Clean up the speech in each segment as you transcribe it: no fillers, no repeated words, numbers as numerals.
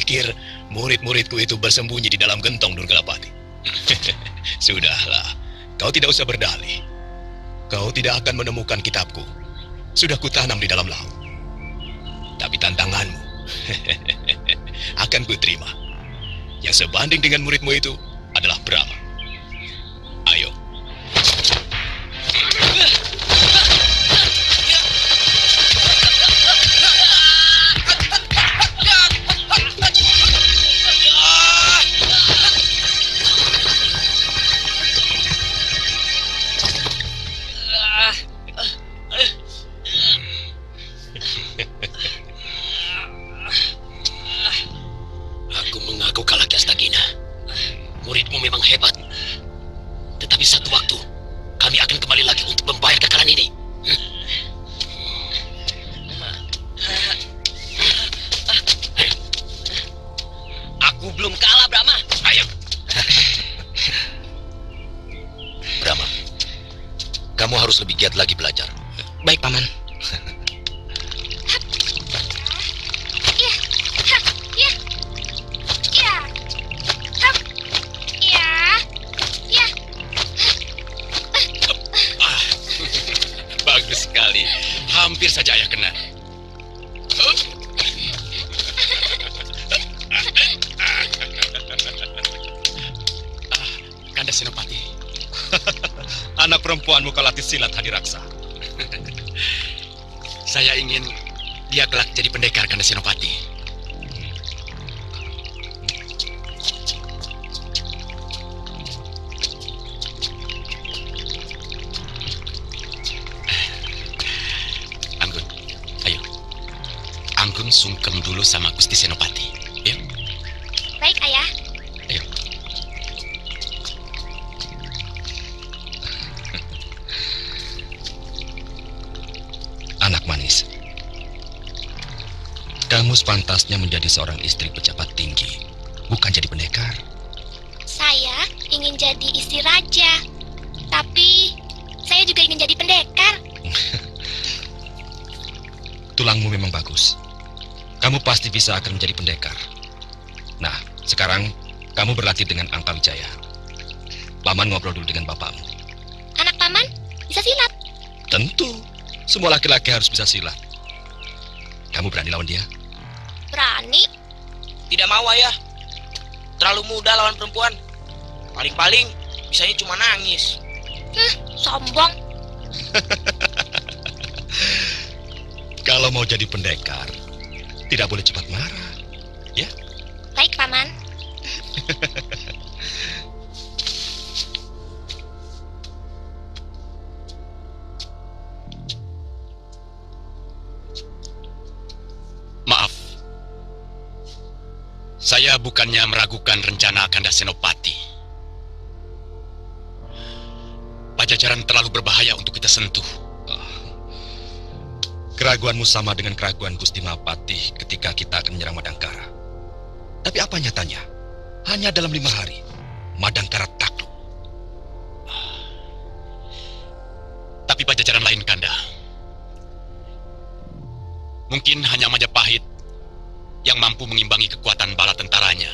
pikir murid-muridku itu bersembunyi di dalam gentong Durgalapati? Sudahlah, kau tidak usah berdalih. Kau tidak akan menemukan kitabku. Sudah kutanam di dalam laut. Tapi tantanganmu akan kuterima. Yang sebanding dengan muridmu itu adalah Brahma. Ayo. Aku mengaku kalah Astagina. Muridmu memang hebat. Tetapi satu waktu, kami akan kembali lagi untuk membayar kekalahan ini. Aku belum kalah, Brahma. Ayo. Brahma, kamu harus lebih giat lagi belajar. Baik, Paman. Bagus sekali. Hampir saja ayah kena. Kanda Senopati. Anak perempuanmu kau latih silat Hadiraksa. Saya ingin dia kelak jadi pendekar, Kanda Senopati. Anggun, ayo. Anggun sungkem dulu sama Gusti Senopati. Yuk. Baik, Ayah. Ayo. Anak manis, kamu sepantasnya menjadi seorang istri pejabat tinggi, bukan jadi pendekar. Saya ingin jadi istri raja. Tapi saya juga ingin jadi pendekar. Tulangmu memang bagus. Kamu pasti bisa akan menjadi pendekar. Nah, sekarang kamu berlatih dengan Angka Wijaya. Paman ngobrol dulu dengan bapakmu. Anak paman bisa silat. Tentu, semua laki-laki harus bisa silat. Kamu berani lawan dia? Berani? Tidak mau, Ayah. Terlalu muda lawan perempuan. Paling-paling bisanya cuma nangis. Sombong. Kalau mau jadi pendekar, tidak boleh cepat marah. Ya? Baik, paman. Maaf. Saya bukannya meragukan rencana Kanda Senopati. Pajajaran terlalu berbahaya untuk kita sentuh. Keraguanmu sama dengan keraguan Gusti Mahapati ketika kita akan menyerang Madangkara. Tapi apa nyatanya? Hanya dalam 5 hari, Madangkara takluk. Tapi Pajajaran lain, Kanda. Mungkin hanya Majapahit yang mampu mengimbangi kekuatan bala tentaranya.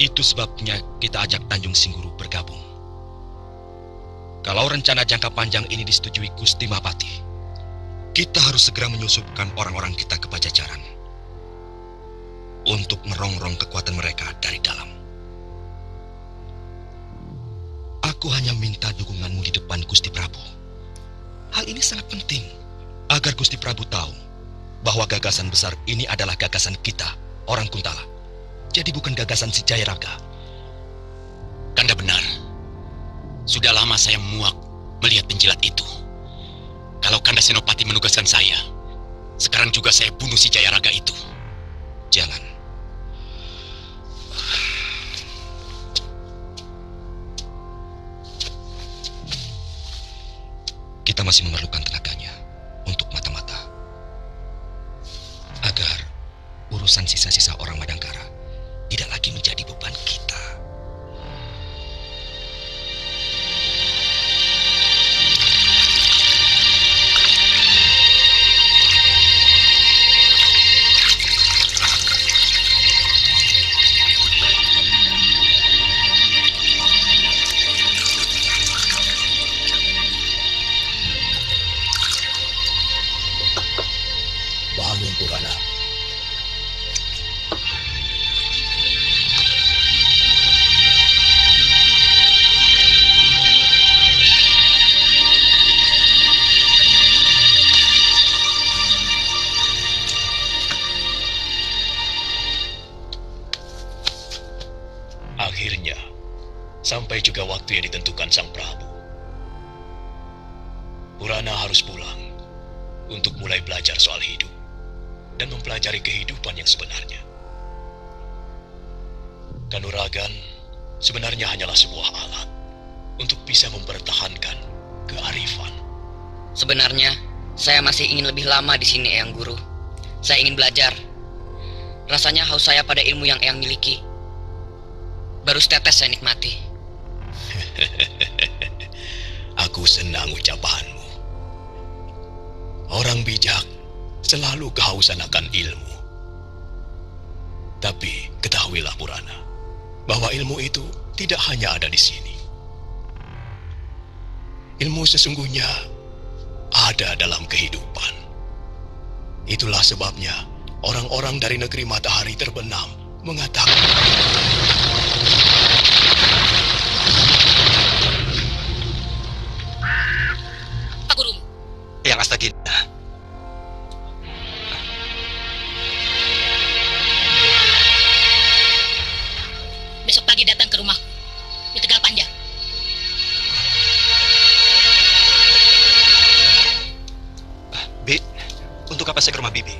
Itu sebabnya kita ajak Tanjung Singguru bergabung. Kalau rencana jangka panjang ini disetujui Gusti Mahapati, kita harus segera menyusupkan orang-orang kita ke Pajajaran untuk merongrong kekuatan mereka dari dalam. Aku hanya minta dukunganmu di depan Gusti Prabu. Hal ini sangat penting agar Gusti Prabu tahu bahwa gagasan besar ini adalah gagasan kita, orang Kuntala. Jadi bukan gagasan si Jayaraga. Kanda benar. Sudah lama saya muak melihat penjilat itu. Kalau Kanda Senopati menugaskan saya, sekarang juga saya bunuh si Jayaraga itu. Jangan. Kita masih memerlukan tenaganya untuk mata-mata. Agar urusan sisa-sisa orang Madangkara tidak lagi menjadi beban kita. Akhirnya, sampai juga waktu yang ditentukan Sang Prabu. Purana harus pulang untuk mulai belajar soal hidup dan mempelajari kehidupan yang sebenarnya. Kanuragan sebenarnya hanyalah sebuah alat untuk bisa mempertahankan kearifan. Sebenarnya, saya masih ingin lebih lama di sini, Eyang Guru. Saya ingin belajar. Rasanya haus saya pada ilmu yang Eyang miliki. Baru setetes saya nikmati. Aku senang ucapanmu. Orang bijak selalu kehausan akan ilmu. Tapi ketahuilah Purana, bahwa ilmu itu tidak hanya ada di sini. Ilmu sesungguhnya ada dalam kehidupan. Itulah sebabnya orang-orang dari negeri matahari terbenam mengatakan, Pak Guru, Yang Astagina, besok pagi datang ke rumahku di Tegal Panjang. Bi, untuk apa saya ke rumah Bibi?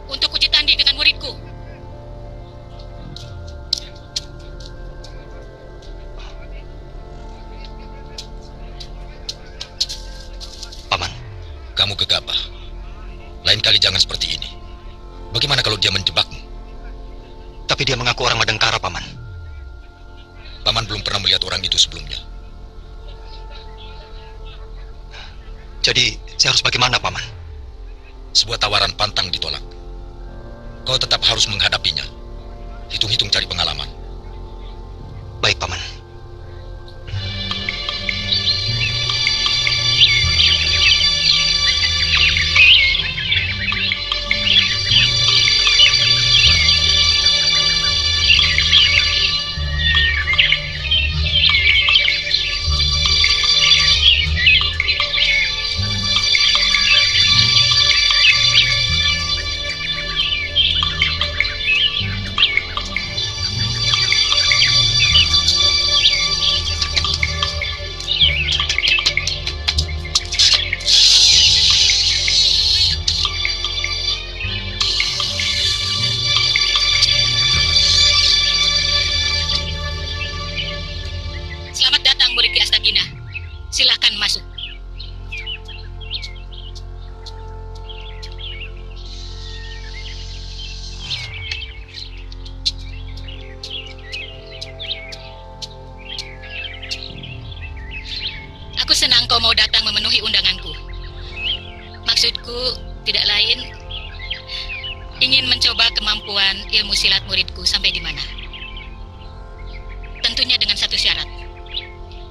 Untuk uji tanding dengan muridku. Paman, Kamu gegabah. Lain kali jangan seperti ini. Bagaimana kalau dia menjebakmu? tapi dia mengaku orang Madangkara, Paman. Paman belum pernah melihat orang itu sebelumnya. Jadi, saya harus bagaimana, Paman? Sebuah tawaran pantang ditolak. Kau tetap harus menghadapinya. Hitung-hitung cari pengalaman. Baik, Paman. Selamat datang murid Ki Astagina. Silahkan masuk. Aku senang kau mau datang memenuhi undanganku. Maksudku tidak lain ingin mencoba kemampuan ilmu silat muridku sampai di mana. Tentunya dengan satu syarat.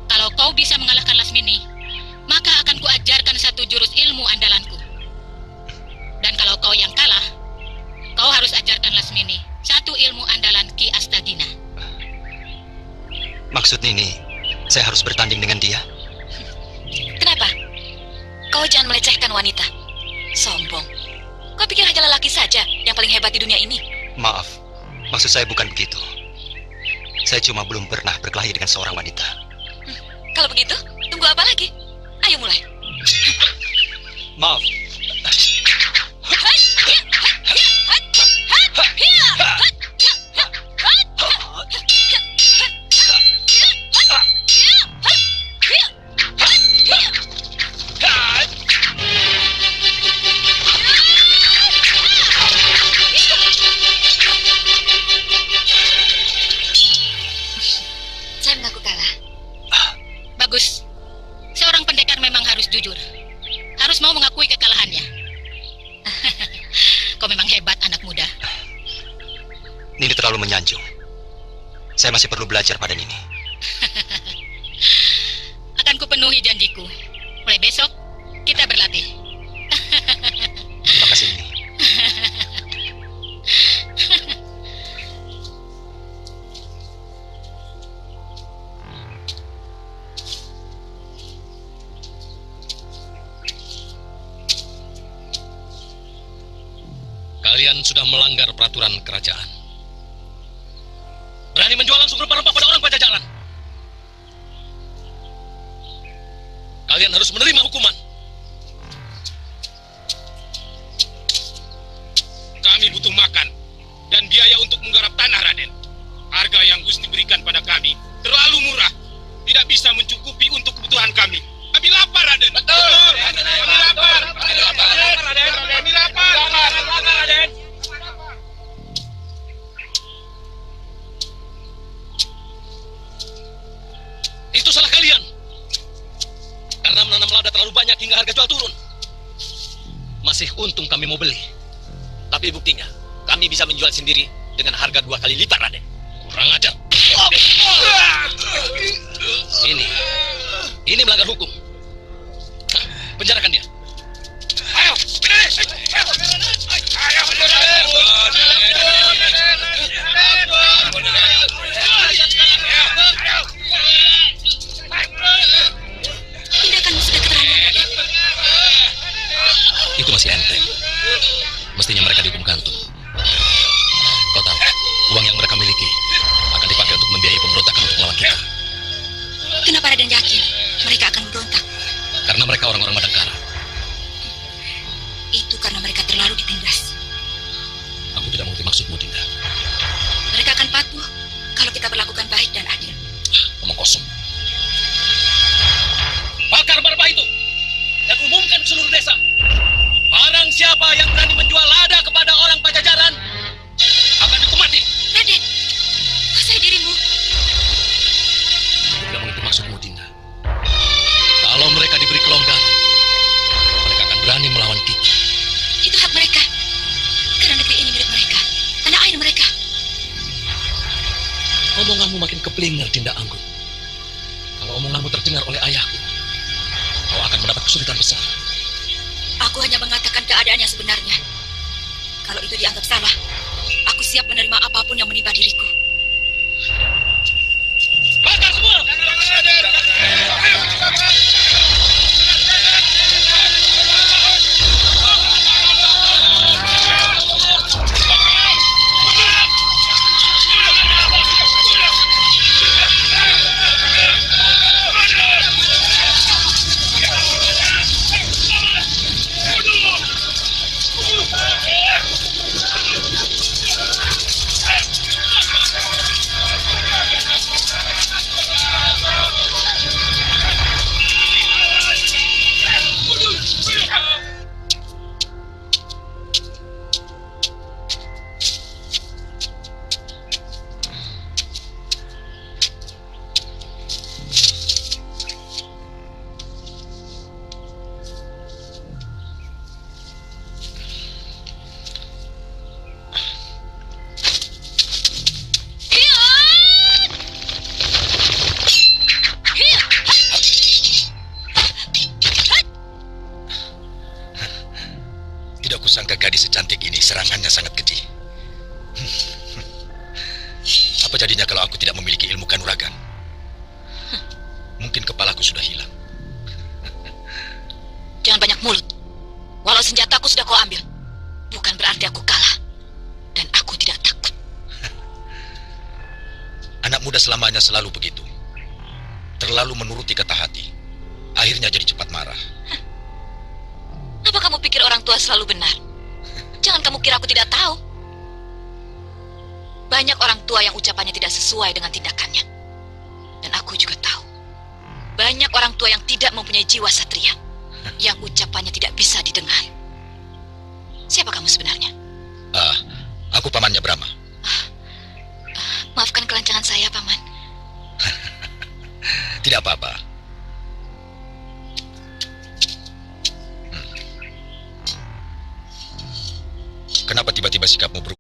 Kalau kau bisa mengalahkan Lasmini, maka akan kuajarkan satu jurus ilmu andalanku. Dan kalau kau yang kalah, kau harus ajarkan Lasmini satu ilmu andalan Ki Astagina. Maksud Nini, saya harus bertanding dengan dia? Kenapa? Kau jangan melecehkan wanita. Sombong. Kau pikir hanya lelaki saja yang paling hebat di dunia ini? Maaf, maksud saya bukan begitu. Saya cuma belum pernah berkelahi dengan seorang wanita. Kalau begitu, tunggu apa lagi? Ayo mulai. Maaf, Saya mengaku kalah. Bagus. Seorang pendekar memang harus jujur. Harus mau mengakui kekalahannya. Kau memang hebat, anak muda. Nini terlalu menyanjung. Saya masih perlu belajar pada Nini. Akan kupenuhi janjiku. Mulai besok, kita berlatih. Terima kasih, Nini. Kalian sudah melanggar peraturan kerajaan. Berani menjual langsung rempah-rempah pada orang Pajajaran. Kalian harus menerima hukuman. Kami butuh makan dan biaya untuk menggarap tanah, Raden. Harga yang Gusti berikan pada kami terlalu murah. Tidak bisa mencukupi untuk kebutuhan kami. Kami lapar, Raden. Betul. Kami lapar. Kami lapar, Raden. Kami lapar. Raden. Itu salah kalian. Karena menanam lada terlalu banyak hingga harga jual turun. Masih untung kami mau beli. Tapi buktinya, kami bisa menjual sendiri dengan harga 2 kali lipat, Raden. Kurang ajar. Ini melanggar hukum. Penjarakan dia. Ayo. Tindakanmu sudah keterlaluan, Raden. Itu masih enteng. Mestinya mereka dihukum gantung. Kau tahu, uang yang mereka miliki akan dipakai untuk membiayai pemberontakan untuk melawan kita. Kenapa Raden yakin mereka akan memberontak? Karena mereka orang-orang Madangkara. Itu karena mereka terlalu ditindas. Aku tidak mengerti maksudmu, Dinda. Mereka akan patuh kalau kita berlakukan baik dan adil. Omong kosong. Bakar barbah itu dan umumkan ke seluruh desa. Barang siapa yang berani menjual lada kepada orang Pajajaran akan dihukum mati. Raden, kuasai dirimu. Aku tidak mengerti maksudmu, Dinda. Kalau mereka diberi kelonggaran, mereka akan berani melawan kita. Itu hak mereka. Karena negeri ini milik mereka. Tanah air mereka. Omonganmu makin keblinger, Dinda Anggun. Kalau omonganmu terdengar oleh ayahku, kau akan mendapat kesulitan besar. Aku hanya mengatakan keadaan yang sebenarnya. Kalau itu dianggap salah, aku siap menerima apapun yang menimpa diriku. Bakar semua. Tidak kusangka gadis secantik ini serangannya sangat keji. Apa jadinya kalau aku tidak memiliki ilmu kanuragan? Mungkin kepalaku sudah hilang. Jangan banyak mulut. Walau senjataku sudah kau ambil, bukan berarti aku kalah. Dan aku tidak takut. Anak muda selamanya selalu begitu. Terlalu menuruti kata hati. Akhirnya jadi cepat marah. Apa kamu pikir orang tua selalu benar? Jangan kamu kira aku tidak tahu. Banyak orang tua yang ucapannya tidak sesuai dengan tindakannya. Dan aku juga tahu. Banyak orang tua yang tidak mempunyai jiwa satria. Yang ucapannya tidak bisa didengar. Siapa kamu sebenarnya? Aku pamannya Brahma. Maafkan kelancangan saya, Paman. Tidak apa-apa. Kenapa tiba-tiba sikapmu berubah?